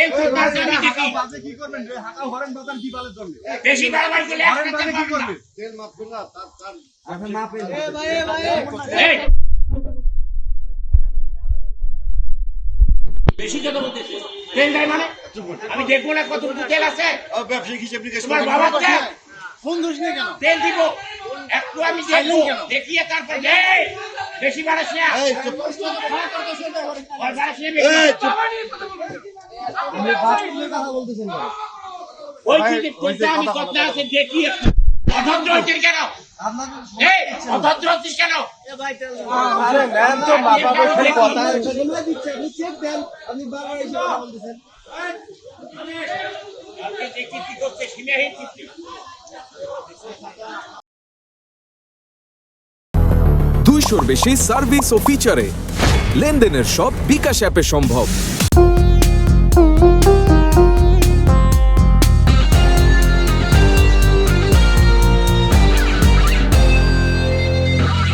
তেল ফুটপাত আমি দেখি বাজে কি করবেন রে হাঁকা হরেন বাজান কি বালের জন্য বেশি বাড়াবাড়ি করলে হরেন একটা বাজে কি করবে তেল মাফ করলা তার এখন না পেলে এই বেশি কথা বলতেছে তেল দেয় মানে আমি দেখবো না কতটুকু তেল আছে ব্যবসায়িক হিসেব নিকেশ তোমার বাবা দেয় ফোন ধরিস না কেন তেল দিব একটু আমি দেখবো দেখিয়ে তারপর এই বেশি বাড়াস না এই চুপ আর বাড়াস না এই চুপ আমি বাস্তবে কথা বলতেছেন না ওই যে আমি কথা আছে দেখি একটু অভদ্র হচ্ছিস কেন আপনাদের এই অভদ্র হচ্ছিস কেন আরে ম্যাম তো বাবা বলছে কথা সময় দিচ্ছে আপনি চেক দেন আপনি বারবার এসে কথা বলতেছেন আপনি যে কি করছে সীমাহীন কীর্তি 200-র বেশি সার্ভিস ও ফিচারে লেনদেনের সব বিকাশ অ্যাপে সম্ভব।